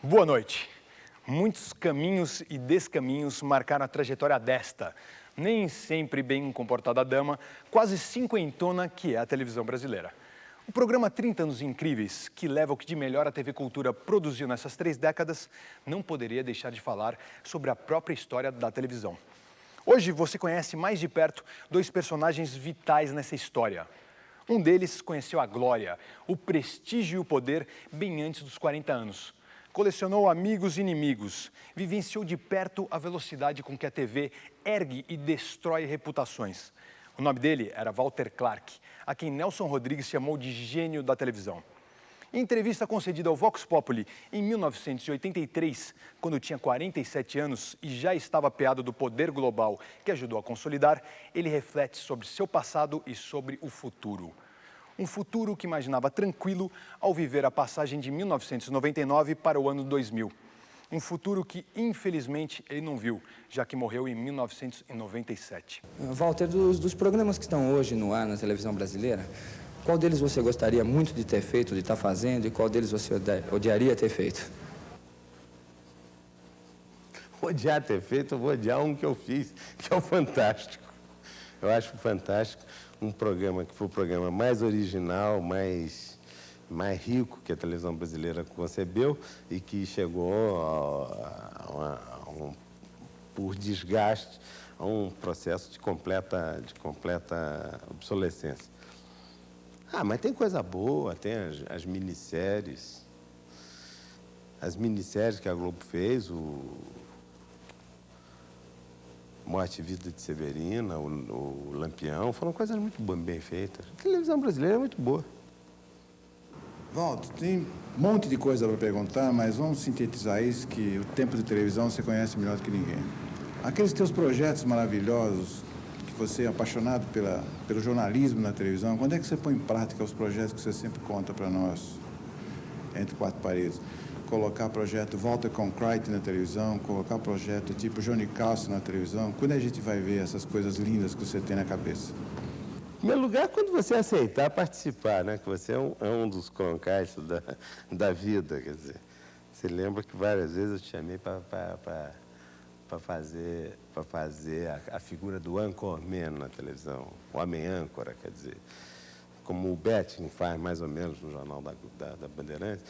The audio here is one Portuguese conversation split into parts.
Boa noite. Muitos caminhos e descaminhos marcaram a trajetória desta, nem sempre bem comportada dama, quase cinquentona que é a televisão brasileira. O programa 30 Anos Incríveis, que leva o que de melhor a TV Cultura produziu nessas 3 décadas, não poderia deixar de falar sobre a própria história da televisão. Hoje você conhece mais de perto 2 personagens vitais nessa história. Um deles conheceu a glória, o prestígio e o poder bem antes dos 40 anos. Colecionou amigos e inimigos, vivenciou de perto a velocidade com que a TV ergue e destrói reputações. O nome dele era Walter Clark, a quem Nelson Rodrigues chamou de gênio da televisão. Em entrevista concedida ao Vox Populi em 1983, quando tinha 47 anos e já estava apeado do poder global que ajudou a consolidar, ele reflete sobre seu passado e sobre o futuro. Um futuro que imaginava tranquilo ao viver a passagem de 1999 para o ano 2000. Um futuro que, infelizmente, ele não viu, já que morreu em 1997. Walter, dos programas que estão hoje no ar na televisão brasileira, qual deles você gostaria muito de ter feito, de estar fazendo, e qual deles você odiaria ter feito? Odiar ter feito, eu vou odiar um que eu fiz, que é o Fantástico. Eu acho Fantástico um programa que foi o programa mais original, mais rico que a televisão brasileira concebeu e que chegou por desgaste a um processo de completa obsolescência. Mas tem coisa boa, tem as minisséries. As minisséries que a Globo fez, Morte e Vida de Severina, o Lampião, foram coisas muito bem feitas. A televisão brasileira é muito boa. Walter, tem um monte de coisa para perguntar, mas vamos sintetizar isso, que o tempo de televisão você conhece melhor do que ninguém. Aqueles teus projetos maravilhosos, que você é apaixonado pelo jornalismo na televisão, quando é que você põe em prática os projetos que você sempre conta para nós, entre 4 paredes? Colocar projeto Walter Cronkite na televisão, colocar projeto tipo Johnny Carson na televisão. Quando a gente vai ver essas coisas lindas que você tem na cabeça? Em primeiro lugar, quando você aceitar participar, né? Que você é um dos Cronkites da vida, quer dizer. Você lembra que várias vezes eu te chamei para fazer a figura do anchorman na televisão, o homem âncora, quer dizer. Como o Betting faz mais ou menos no Jornal da Bandeirantes.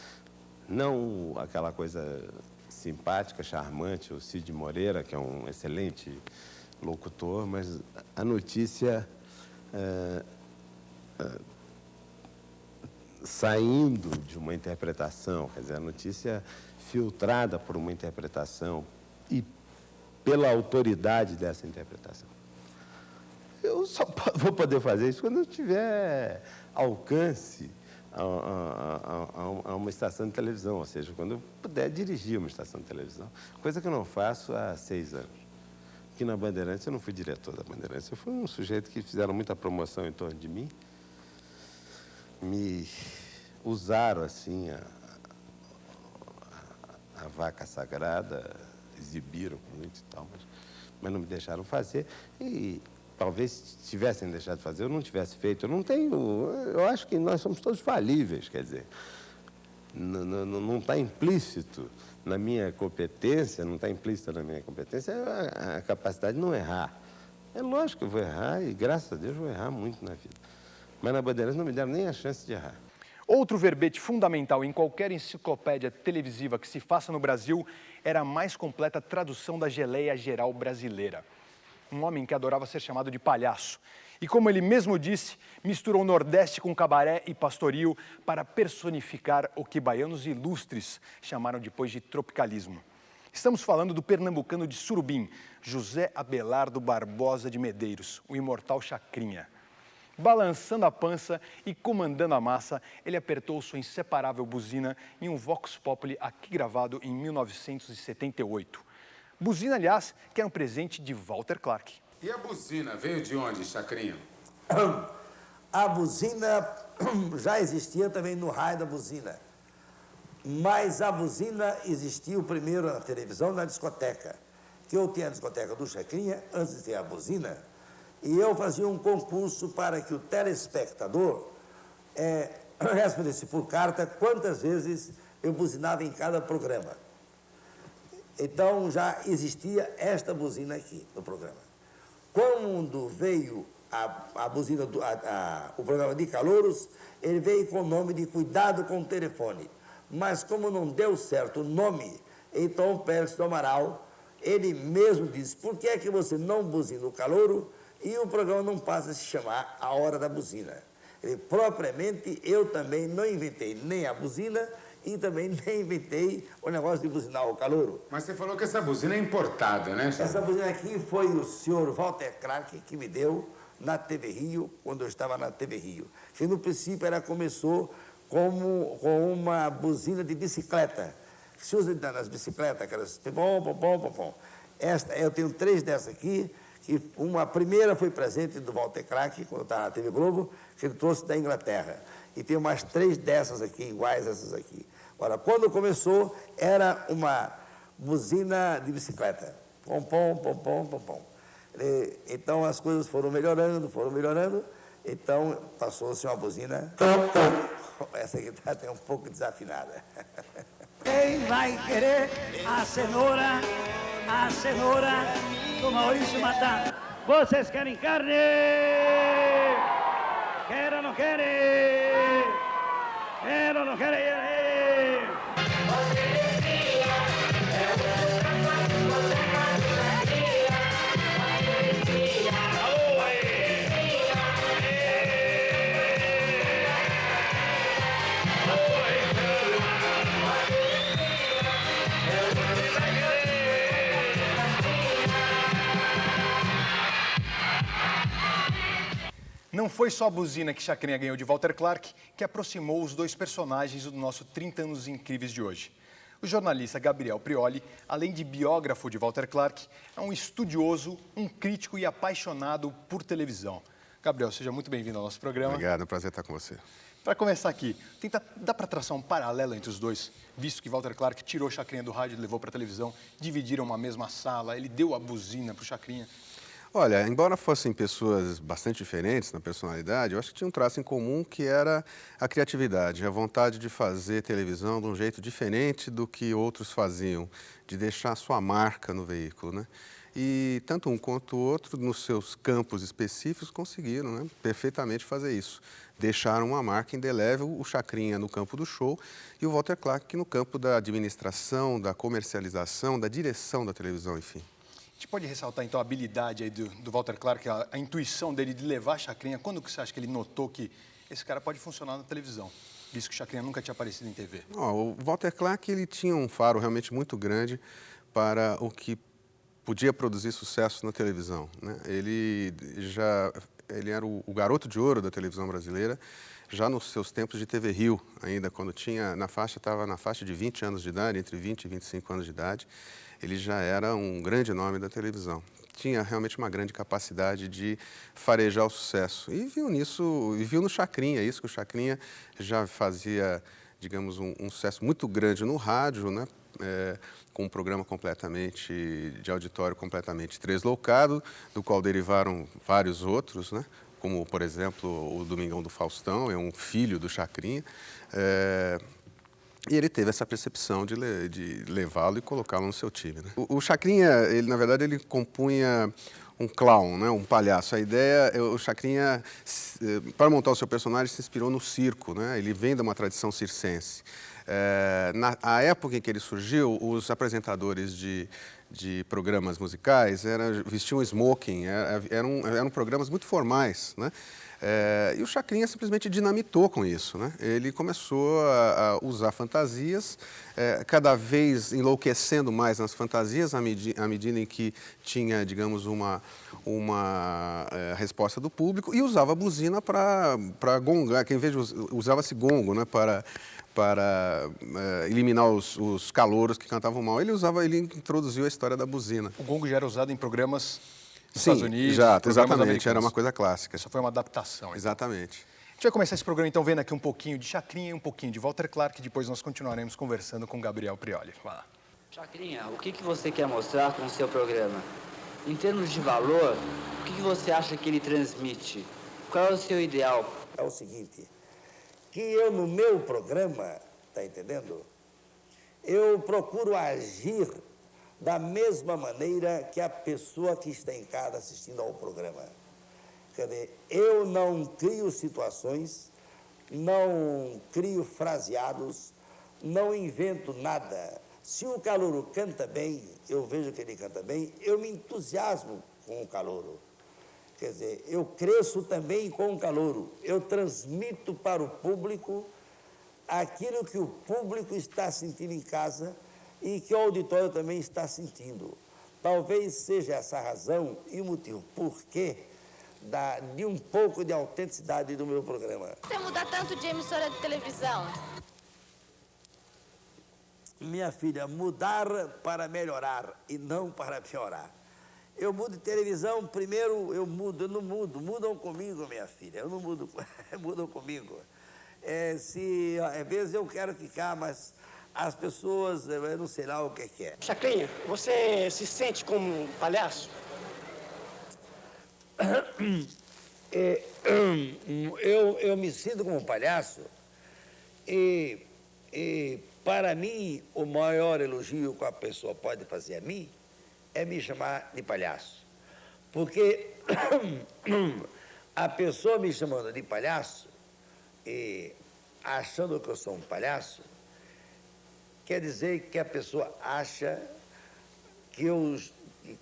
Não aquela coisa simpática, charmante, o Cid Moreira, que é um excelente locutor, mas a notícia saindo de uma interpretação, quer dizer, a notícia filtrada por uma interpretação e pela autoridade dessa interpretação. Eu só vou poder fazer isso quando eu tiver alcance a uma estação de televisão, ou seja, quando eu puder dirigir uma estação de televisão, coisa que eu não faço há 6 anos. Aqui na Bandeirantes, eu não fui diretor da Bandeirantes, eu fui um sujeito que fizeram muita promoção em torno de mim, me usaram, assim, a vaca sagrada, exibiram muito e tal, mas não me deixaram fazer, e talvez tivessem deixado de fazer, eu não tivesse feito. Eu acho que nós somos todos falíveis, quer dizer, não está implícito na minha competência, não está implícita na minha competência a capacidade de não errar. É lógico que eu vou errar e, graças a Deus, vou errar muito na vida. Mas na Bandeirantes não me deram nem a chance de errar. Outro verbete fundamental em qualquer enciclopédia televisiva que se faça no Brasil era a mais completa tradução da geleia geral brasileira. Um homem que adorava ser chamado de palhaço. E como ele mesmo disse, misturou Nordeste com cabaré e pastoril para personificar o que baianos ilustres chamaram depois de tropicalismo. Estamos falando do pernambucano de Surubim, José Abelardo Barbosa de Medeiros, o imortal Chacrinha. Balançando a pança e comandando a massa, ele apertou sua inseparável buzina em um Vox Populi aqui gravado em 1978. Buzina, aliás, que era um presente de Walter Clark. E a buzina veio de onde, Chacrinha? A buzina já existia também no raio da buzina. Mas a buzina existiu primeiro na televisão, na discoteca. Que eu tinha a discoteca do Chacrinha, antes de ter a buzina, e eu fazia um concurso para que o telespectador respondesse por carta quantas vezes eu buzinava em cada programa. Então, já existia esta buzina aqui no programa. Quando veio a buzina, o programa de calouros, ele veio com o nome de Cuidado com o Telefone. Mas como não deu certo o nome, então o Pérez do Amaral, ele mesmo disse, por que é que você não buzina o calouro e o programa não passa a se chamar A Hora da Buzina? Ele, propriamente, eu também não inventei nem a buzina e também nem inventei o negócio de buzinar o calouro. Mas você falou que essa buzina é importada, né? Essa buzina aqui foi o senhor Walter Clark que me deu na TV Rio, quando eu estava na TV Rio. Que no princípio ela começou com uma buzina de bicicleta. Que se usa nas bicicletas, aquelas pom, pom, pom, pom, pom. Esta, eu tenho 3 dessas aqui, que a primeira foi presente do Walter Clark, quando eu estava na TV Globo, que ele trouxe da Inglaterra. E tem mais 3 dessas aqui, iguais a essas aqui. Agora, quando começou, era uma buzina de bicicleta. Pom, pom, pom, pom, pom, pom. Então, as coisas foram melhorando, então passou-se uma buzina. Essa aqui está até um pouco desafinada. Quem vai querer a cenoura do Maurício Matar? Vocês querem carne? Quer ou não querem? Quer ou não querem? Não foi só a buzina que Chacrinha ganhou de Walter Clark que aproximou os 2 personagens do nosso 30 anos incríveis de hoje. O jornalista Gabriel Prioli, além de biógrafo de Walter Clark, é um estudioso, um crítico e apaixonado por televisão. Gabriel, seja muito bem-vindo ao nosso programa. Obrigado, é um prazer estar com você. Para começar aqui, dá para traçar um paralelo entre os dois, visto que Walter Clark tirou Chacrinha do rádio e levou para a televisão, dividiram uma mesma sala, ele deu a buzina para o Chacrinha. Olha, embora fossem pessoas bastante diferentes na personalidade, eu acho que tinha um traço em comum que era a criatividade, a vontade de fazer televisão de um jeito diferente do que outros faziam, de deixar sua marca no veículo, né? E tanto um quanto o outro, nos seus campos específicos, conseguiram, né, perfeitamente fazer isso. Deixaram uma marca indelével, o Chacrinha no campo do show e o Walter Clark no campo da administração, da comercialização, da direção da televisão, enfim. A gente pode ressaltar, então, a habilidade aí do Walter Clark, a intuição dele de levar a Chacrinha. Quando que você acha que ele notou que esse cara pode funcionar na televisão, visto que o Chacrinha nunca tinha aparecido em TV? O Walter Clark, ele tinha um faro realmente muito grande para o que podia produzir sucesso na televisão, né? Ele era o garoto de ouro da televisão brasileira, já nos seus tempos de TV Rio, ainda quando estava na faixa de 20 anos de idade, entre 20 e 25 anos de idade. Ele já era um grande nome da televisão. Tinha realmente uma grande capacidade de farejar o sucesso. E viu no Chacrinha, isso que o Chacrinha já fazia, digamos, um sucesso muito grande no rádio, né? Com um programa de auditório completamente deslocado, do qual derivaram vários outros, né? Como, por exemplo, o Domingão do Faustão, é um filho do Chacrinha. E ele teve essa percepção de levá-lo e colocá-lo no seu time, né? O Chacrinha, na verdade, ele compunha um clown, né? Um palhaço. A ideia, o Chacrinha, para montar o seu personagem, se inspirou no circo, né? Ele vem de uma tradição circense. Na época em que ele surgiu, os apresentadores de programas musicais vestiam smoking, eram programas muito formais, né? E o Chacrinha simplesmente dinamitou com isso, né? Ele começou a usar fantasias, cada vez enlouquecendo mais nas fantasias, à medida em que tinha, digamos, uma resposta do público, e usava a buzina para gongar, que em vez de usava-se gongo, né? Para eliminar os calouros que cantavam mal. Ele introduziu a história da buzina. O gongo já era usado em programas dos Sim, Estados Unidos, exatamente, era uma coisa clássica. Só foi uma adaptação. Então. Exatamente. A gente vai começar esse programa, então, vendo aqui um pouquinho de Chacrinha e um pouquinho de Walter Clark, depois nós continuaremos conversando com Gabriel Prioli. Vai lá. Chacrinha, o que você quer mostrar com o seu programa? Em termos de valor, o que você acha que ele transmite? Qual é o seu ideal? É o seguinte, que eu no meu programa, tá entendendo? eu procuro agir da mesma maneira que a pessoa que está em casa assistindo ao programa. Quer dizer, eu não crio situações, não crio fraseados, não invento nada. Se o calouro canta bem, eu vejo que ele canta bem, eu me entusiasmo com o calouro. Quer dizer, eu cresço também com o calouro. Eu transmito para o público aquilo que o público está sentindo em casa e que o auditório também está sentindo. Talvez seja essa a razão e o motivo por que de um pouco de autenticidade do meu programa. Você muda tanto de emissora de televisão? Minha filha, mudar para melhorar e não para piorar. Eu mudo de televisão, primeiro eu mudo, eu não mudo, mudam comigo, minha filha, eu não mudo, mudam comigo. Às vezes eu quero ficar, mas as pessoas, eu não sei lá o que é. Chacrinha, você se sente como um palhaço? Eu me sinto como um palhaço e para mim o maior elogio que a pessoa pode fazer a mim é me chamar de palhaço. Porque a pessoa me chamando de palhaço e achando que eu sou um palhaço, quer dizer que a pessoa acha que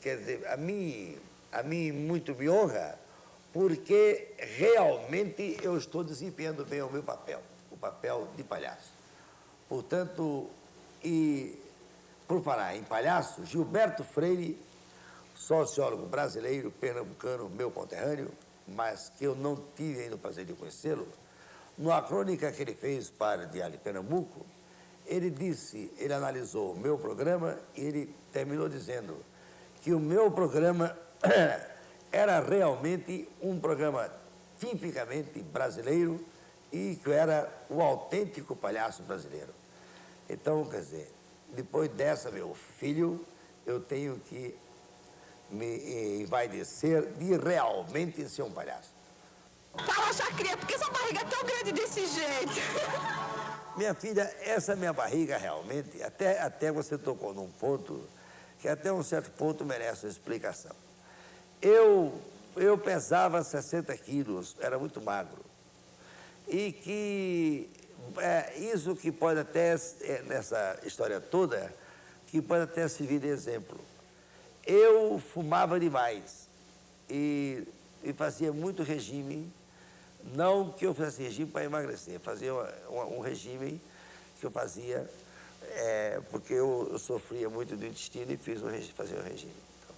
quer dizer, a mim muito me honra, porque realmente eu estou desempenhando bem o meu papel, o papel de palhaço. Portanto, por falar em palhaço, Gilberto Freire, sociólogo brasileiro, pernambucano, meu conterrâneo, mas que eu não tive ainda o prazer de conhecê-lo, numa crônica que ele fez para o Diário de Pernambuco, ele analisou o meu programa e ele terminou dizendo que o meu programa era realmente um programa tipicamente brasileiro e que eu era o autêntico palhaço brasileiro. Então, quer dizer, depois dessa, meu filho, eu tenho que me envaidecer de realmente ser um palhaço. Fala, Chacrinha, por que sua barriga é tão grande desse jeito? Minha filha, essa minha barriga realmente, até você tocou num ponto que até um certo ponto merece uma explicação. Eu pesava 60 quilos, era muito magro. E que isso que pode até, nessa história toda, que pode até servir de exemplo. Eu fumava demais e fazia muito regime, não que eu fizesse regime para emagrecer, fazia um regime que eu fazia porque eu sofria muito do intestino e fazia um regime. Então,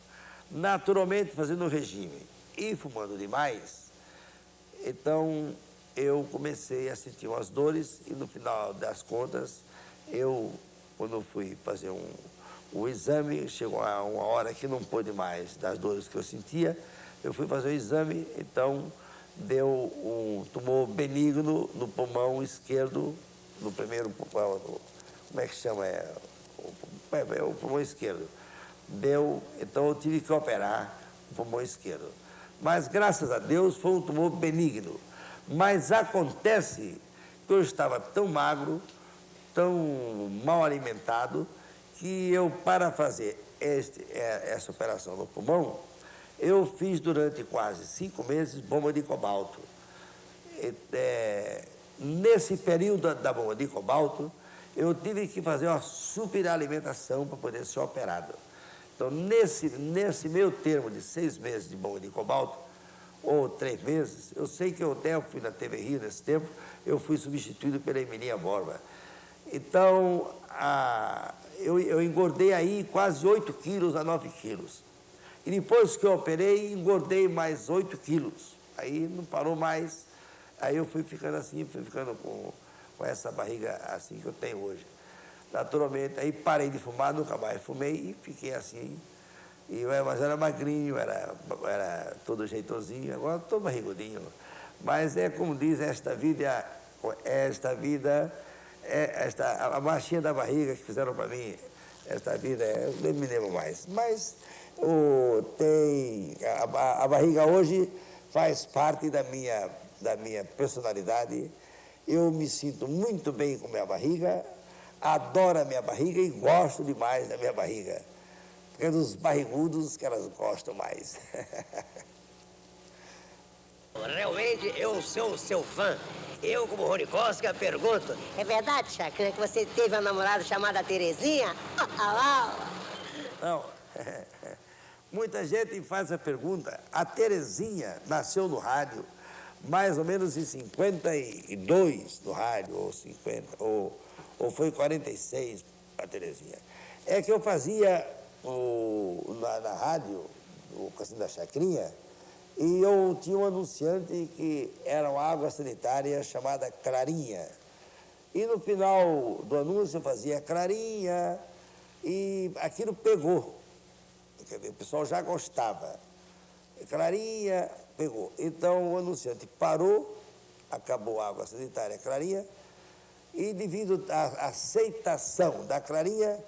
naturalmente, fazendo um regime e fumando demais, então eu comecei a sentir umas dores e no final das contas, quando eu fui fazer o exame, chegou a uma hora que não pôde mais das dores que eu sentia, eu fui fazer o exame, então deu um tumor benigno no pulmão esquerdo, no primeiro pulmão, como é que chama? O pulmão esquerdo. Então eu tive que operar o pulmão esquerdo. Mas, graças a Deus, foi um tumor benigno. Mas acontece que eu estava tão magro, tão mal alimentado, que eu, para fazer essa operação no pulmão, eu fiz durante quase 5 meses bomba de cobalto. Nesse período da bomba de cobalto, eu tive que fazer uma superalimentação para poder ser operado. Então, nesse meio termo de 6 meses de bomba de cobalto, ou 3 meses, eu sei que eu até fui na TV Rio nesse tempo, eu fui substituído pela Emilinha Borba. Então, eu engordei aí quase 8 quilos a 9 quilos. E depois que eu operei, engordei mais 8 quilos. Aí não parou mais. Aí eu fui ficando assim, fui ficando com essa barriga assim que eu tenho hoje. Naturalmente, aí parei de fumar, nunca mais fumei e fiquei assim. Mas era magrinho, era todo jeitosinho, agora estou barrigudinho. Mas é como diz, a marchinha da barriga que fizeram para mim, esta vida, eu nem me lembro mais. Mas a barriga hoje faz parte da minha personalidade. Eu me sinto muito bem com minha barriga, adoro a minha barriga e gosto demais da minha barriga. Porque é dos barrigudos que elas gostam mais. Realmente, eu sou seu fã. Eu, como Rony Cosca, pergunto... É verdade, Chacrinha, que você teve uma namorada chamada Terezinha? Não. Muita gente faz a pergunta. A Terezinha nasceu no rádio mais ou menos em 52 no rádio, ou 50, ou foi 46 a Terezinha. É que eu fazia na rádio, o Cassino da Chacrinha, e eu tinha um anunciante que era uma água sanitária chamada Clarinha. E no final do anúncio eu fazia Clarinha, e aquilo pegou. O pessoal já gostava. Clarinha pegou. Então o anunciante parou, acabou a água sanitária Clarinha, e devido à aceitação da Clarinha,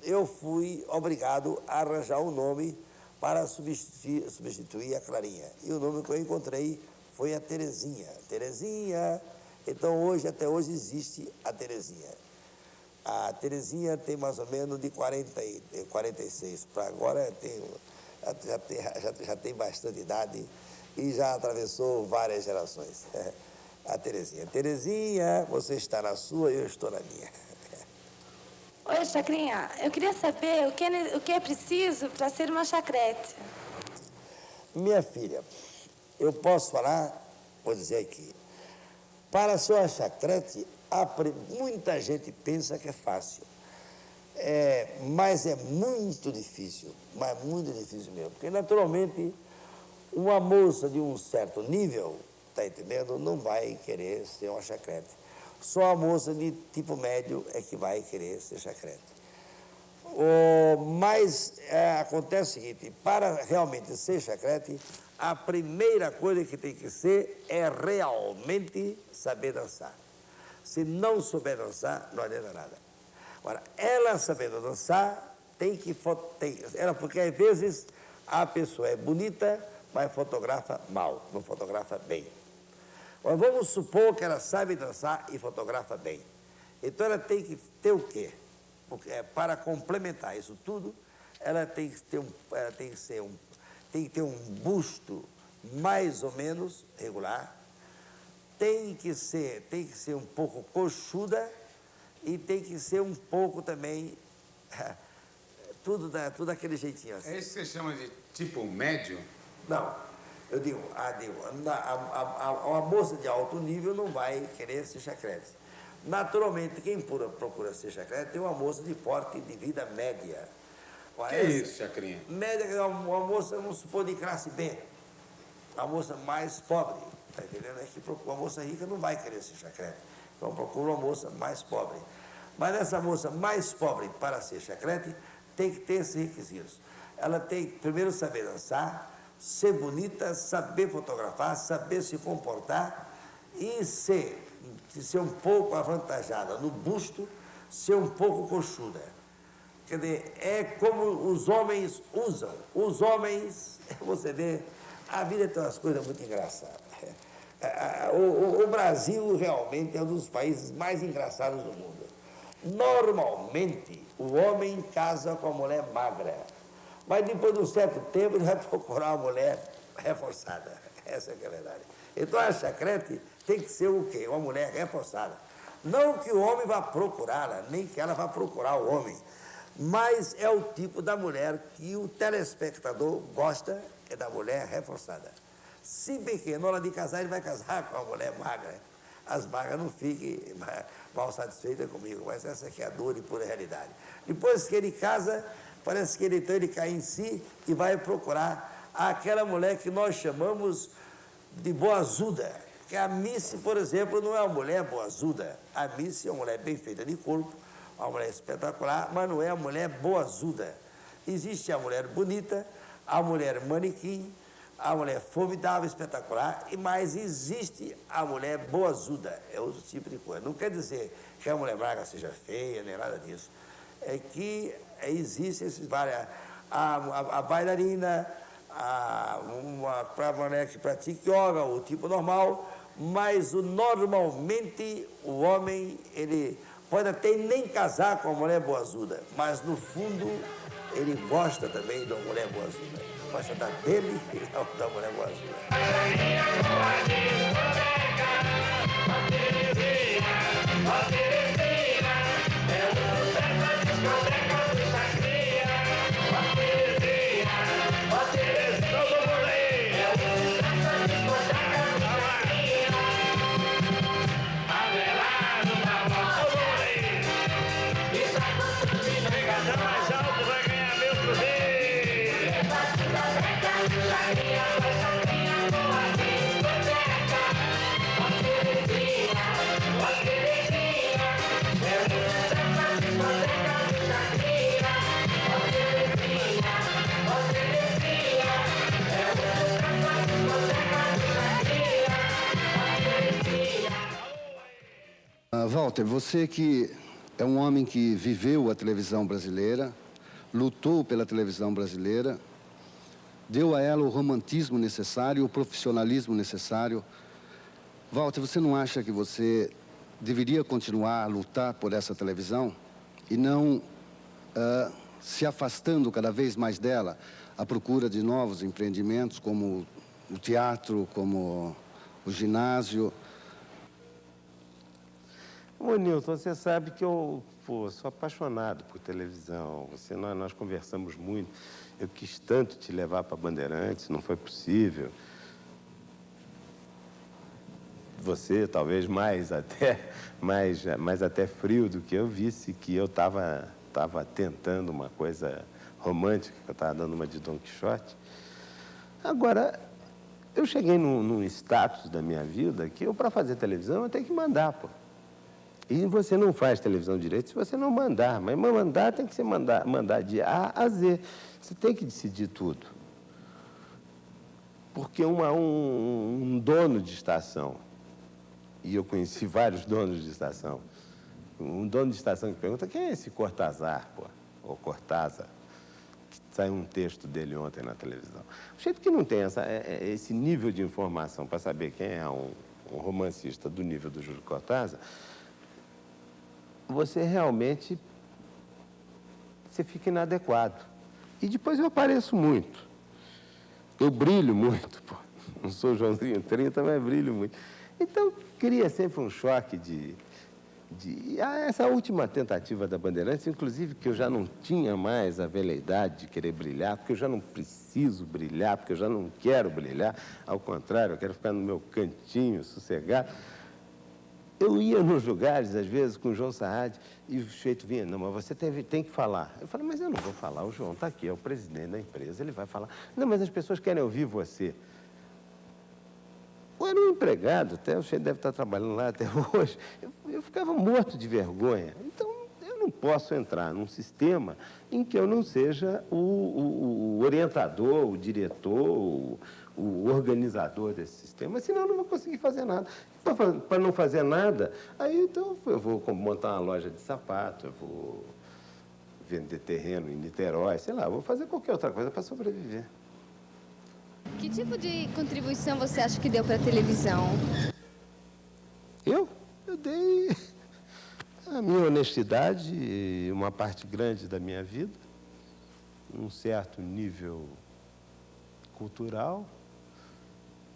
eu fui obrigado a arranjar um nome para substituir a Clarinha. E o nome que eu encontrei foi a Terezinha. Terezinha. Então até hoje existe a Terezinha. A Terezinha tem mais ou menos de 46 para agora, já tem bastante idade e já atravessou várias gerações. A Terezinha. Terezinha, você está na sua, eu estou na minha. Oi, Chacrinha, eu queria saber o que é preciso para ser uma chacrete. Minha filha, eu posso falar, vou dizer aqui, para ser uma chacrete, muita gente pensa que é fácil, mas é muito difícil mesmo, porque naturalmente uma moça de um certo nível, tá entendendo, não vai querer ser uma chacrete. Só a moça de tipo médio é que vai querer ser chacrete. Mas acontece o seguinte, para realmente ser chacrete, a primeira coisa que tem que ser é realmente saber dançar. Se não souber dançar, não adianta nada. Agora, ela sabendo dançar, porque às vezes a pessoa é bonita, mas fotografa mal, não fotografa bem. Agora, vamos supor que ela sabe dançar e fotografa bem. Então, ela tem que ter o quê? Porque, para complementar isso tudo, ela tem que ter um busto mais ou menos regular, tem que ser um pouco coxuda e tem que ser um pouco também, tudo daquele jeitinho assim. É isso que você chama de tipo médio? Não. Eu digo, uma moça de alto nível não vai querer ser chacrete. Naturalmente, quem procura ser chacrete é uma moça de porte de vida média. Que é isso, Chacrinha? Média é uma moça, vamos supor, de classe B. A moça mais pobre, tá entendendo? É que uma moça rica não vai querer ser chacrete. Então procura uma moça mais pobre. Mas essa moça mais pobre, para ser chacrete, tem que ter esses requisitos. Ela tem que primeiro saber dançar, ser bonita, saber fotografar, saber se comportar e ser um pouco avantajada no busto, ser um pouco coxuda. Quer dizer, é como os homens usam. Os homens, você vê, a vida tem umas coisas muito engraçadas. O Brasil realmente é um dos países mais engraçados do mundo. Normalmente, o homem casa com a mulher magra. Mas depois de um certo tempo ele vai procurar uma mulher reforçada. Essa é a verdade. Então a chacrete tem que ser o quê? Uma mulher reforçada. Não que o homem vá procurá-la, nem que ela vá procurar o homem. Mas é o tipo da mulher que o telespectador gosta, é da mulher reforçada. Se bem que na hora de casar ele vai casar com a mulher magra. As magras não fiquem mal satisfeitas comigo, mas essa aqui é a dura e pura realidade. Depois que ele casa, parece que ele cai em si e vai procurar aquela mulher que nós chamamos de boazuda. Porque a Miss, por exemplo, não é uma mulher boazuda. A Miss é uma mulher bem feita de corpo, uma mulher espetacular, mas não é a mulher boazuda. Existe a mulher bonita, a mulher manequim, a mulher formidável, espetacular, mas existe a mulher boazuda. É outro tipo de coisa. Não quer dizer que a mulher magra seja feia, nem nada disso. É que existem esses várias... A bailarina, para a mulher que pratica yoga, o tipo normal, mas normalmente o homem, ele pode até nem casar com uma mulher boazuda, mas no fundo ele gosta também de uma mulher boazuda. Gosta da dele e da mulher boazuda. Walter, você que é um homem que viveu a televisão brasileira, lutou pela televisão brasileira, deu a ela o romantismo necessário, o profissionalismo necessário. Walter, você não acha que você deveria continuar a lutar por essa televisão e não se afastando cada vez mais dela à procura de novos empreendimentos, como o teatro, como o ginásio? Ô, Nilton, você sabe que eu sou apaixonado por televisão. Nós conversamos muito. Eu quis tanto te levar para Bandeirantes, não foi possível. Você, talvez mais até frio do que eu, visse que eu estava tentando uma coisa romântica, que eu estava dando uma de Dom Quixote. Agora, eu cheguei num status da minha vida que eu, para fazer televisão, eu tenho que mandar, pô. E você não faz televisão direito se você não mandar. Mas mandar tem que ser mandar de A a Z. Você tem que decidir tudo. Porque um dono de estação, e eu conheci vários donos de estação, um dono de estação que pergunta: quem é esse Cortázar, pô? Ou Cortázar? Que saiu um texto dele ontem na televisão. O jeito que não tem esse nível de informação para saber quem é um romancista do nível do Júlio Cortázar, você realmente fica inadequado. E depois eu apareço muito. Eu brilho muito, pô. Não sou Joãozinho 30, mas brilho muito. Então, cria sempre um choque essa última tentativa da Bandeirantes, inclusive, que eu já não tinha mais a veleidade de querer brilhar, porque eu já não preciso brilhar, porque eu já não quero brilhar. Ao contrário, eu quero ficar no meu cantinho, sossegado. Eu ia nos lugares, às vezes, com o João Saad, e o sujeito vinha: não, mas você tem que falar. Eu falei: mas eu não vou falar, o João está aqui, é o presidente da empresa, ele vai falar. Não, mas as pessoas querem ouvir você. Eu era um empregado, até o sujeito deve estar trabalhando lá até hoje. Eu ficava morto de vergonha. Então, eu não posso entrar num sistema em que eu não seja o orientador, o diretor, o organizador desse sistema, senão eu não vou conseguir fazer nada. Para não fazer nada, aí então eu vou montar uma loja de sapato, eu vou vender terreno em Niterói, sei lá, eu vou fazer qualquer outra coisa para sobreviver. Que tipo de contribuição você acha que deu para a televisão? Eu dei a minha honestidade e uma parte grande da minha vida, um certo nível cultural,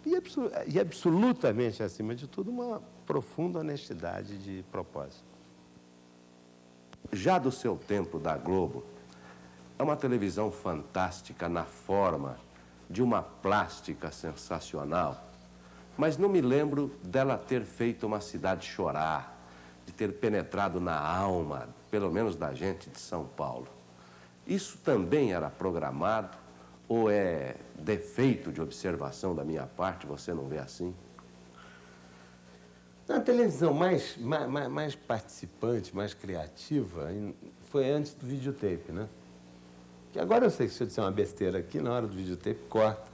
e absolutamente, acima de tudo, uma profunda honestidade de propósito. Já do seu tempo da Globo, é uma televisão fantástica na forma, de uma plástica sensacional, mas não me lembro dela ter feito uma cidade chorar, de ter penetrado na alma, pelo menos da gente de São Paulo. Isso também era programado? Ou é defeito de observação da minha parte, você não vê assim? A televisão mais participante, mais criativa, foi antes do videotape, né? Que agora eu sei que se eu disser uma besteira aqui, na hora do videotape, corta.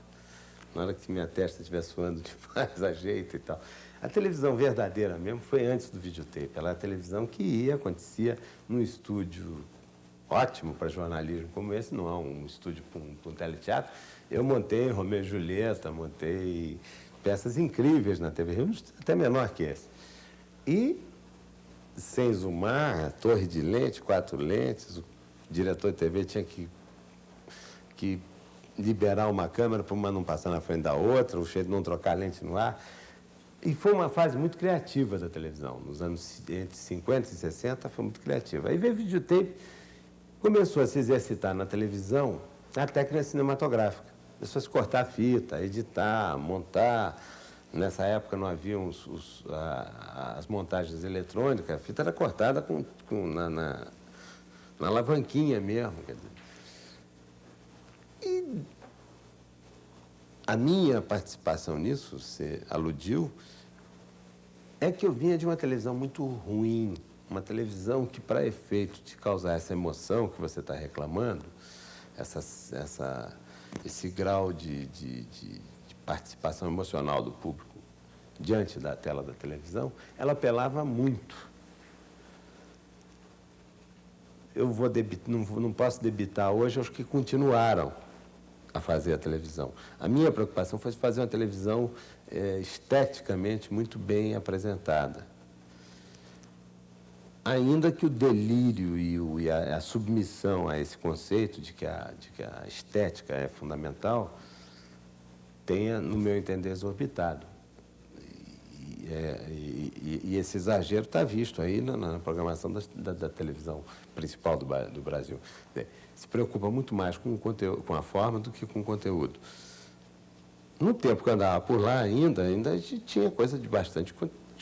Na hora que minha testa estiver suando demais, ajeita e tal. A televisão verdadeira mesmo foi antes do videotape. Ela é a televisão que acontecia num estúdio ótimo para jornalismo como esse, não é um estúdio para um teleteatro. Eu montei Romeu e Julieta, montei peças incríveis na TV Rio, até menor que esse. E sem zoomar, torre de lente, 4 lentes, o diretor de TV tinha que liberar uma câmera para uma não passar na frente da outra, o jeito de não trocar lente no ar. E foi uma fase muito criativa da televisão. Nos anos entre 50 e 60 foi muito criativa. Aí veio o videotape, começou a se exercitar na televisão a técnica cinematográfica. Começou a se cortar a fita, editar, montar. Nessa época não haviam as montagens eletrônicas, a fita era cortada na alavanquinha mesmo. Quer dizer. E a minha participação nisso, você aludiu, é que eu vinha de uma televisão muito ruim, uma televisão que, para efeito de causar essa emoção que você está reclamando, esse grau de participação emocional do público diante da tela da televisão, ela apelava muito. Eu não posso debitar hoje aos que continuaram a fazer a televisão. A minha preocupação foi fazer uma televisão esteticamente muito bem apresentada. Ainda que o delírio e a submissão a esse conceito de que a estética é fundamental tenha, no meu entender, exorbitado. E esse exagero está visto aí na programação da televisão principal do Brasil. Se preocupa muito mais com a forma do que com o conteúdo. No tempo que eu andava por lá ainda tinha coisa de bastante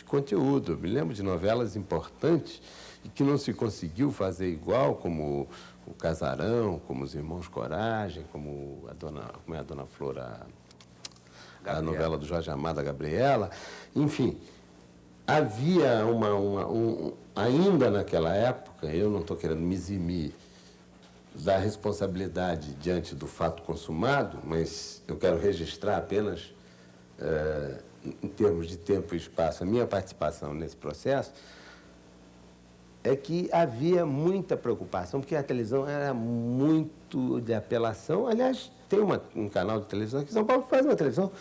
conteúdo. Eu me lembro de novelas importantes e que não se conseguiu fazer igual, como o Casarão, como os Irmãos Coragem, como a Dona Flor, a novela do Jorge Amado, a Gabriela. Enfim, havia ainda naquela época, eu não estou querendo me eximir da responsabilidade diante do fato consumado, mas eu quero registrar apenas, em termos de tempo e espaço, a minha participação nesse processo, é que havia muita preocupação, porque a televisão era muito de apelação. Aliás, tem um canal de televisão aqui em São Paulo que faz uma televisão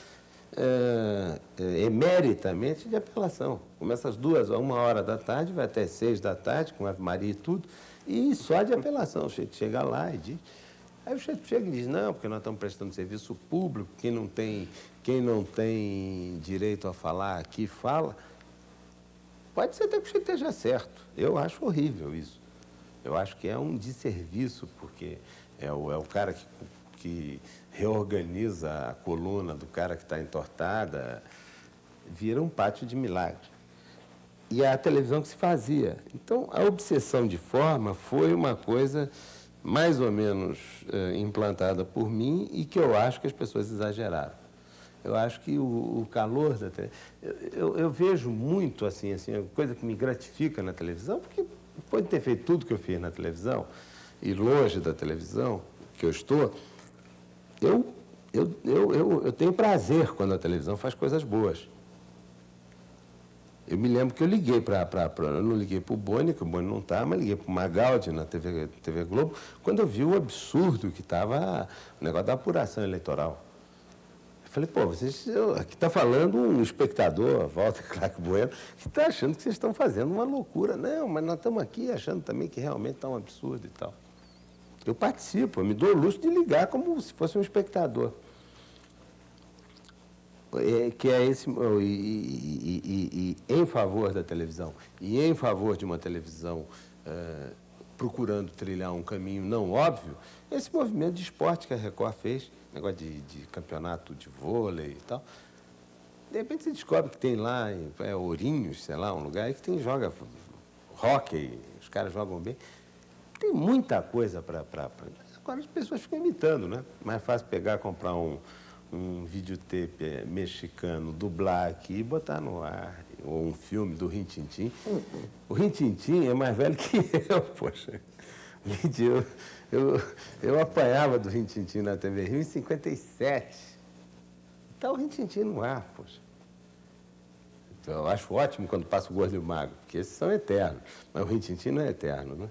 emeritamente de apelação. Começa às 1h da tarde, vai até 6 da tarde, com Ave Maria e tudo, e só de apelação. O chefe chega lá e diz... Aí o chefe chega e diz, não, porque nós estamos prestando serviço público, quem não tem direito a falar aqui, fala. Pode ser até que o chefe esteja certo. Eu acho horrível isso. Eu acho que é um desserviço, porque é o cara que reorganiza a coluna do cara que está entortada, vira um pátio de milagre. E é a televisão que se fazia. Então, a obsessão de forma foi uma coisa mais ou menos implantada por mim e que eu acho que as pessoas exageraram. Eu acho que o calor da televisão... Eu vejo muito, assim, a coisa que me gratifica na televisão, porque depois de ter feito tudo que eu fiz na televisão, e longe da televisão que eu estou, eu tenho prazer quando a televisão faz coisas boas. Eu me lembro que eu liguei eu não liguei para o Boni, que o Boni não está, mas liguei para o Magaldi na TV Globo, quando eu vi o absurdo que estava o negócio da apuração eleitoral. Eu falei, pô, aqui está falando um espectador, Walter Clark Bueno, que está achando que vocês estão fazendo uma loucura. Não, mas nós estamos aqui achando também que realmente está um absurdo e tal. Eu participo, eu me dou o luxo de ligar como se fosse um espectador. Que é esse, e em favor da televisão, e em favor de uma televisão procurando trilhar um caminho não óbvio, esse movimento de esporte que a Record fez, negócio de campeonato de vôlei e tal. De repente você descobre que tem lá, Ourinhos, sei lá, um lugar que joga hóquei, os caras jogam bem. Tem muita coisa para... Agora as pessoas ficam imitando, né? Mais fácil pegar, comprar um videotape mexicano, dublar aqui e botar no ar. Ou um filme do Rin Tin Tin. O Rin Tin Tin é mais velho que eu, poxa. Eu apanhava do Rin Tin Tin na TV Rio em 57. Está o Rin Tin Tin no ar, poxa. Então, eu acho ótimo quando passa o Gordo e o Magro, porque esses são eternos. Mas o Rin Tin Tin não é eterno, né?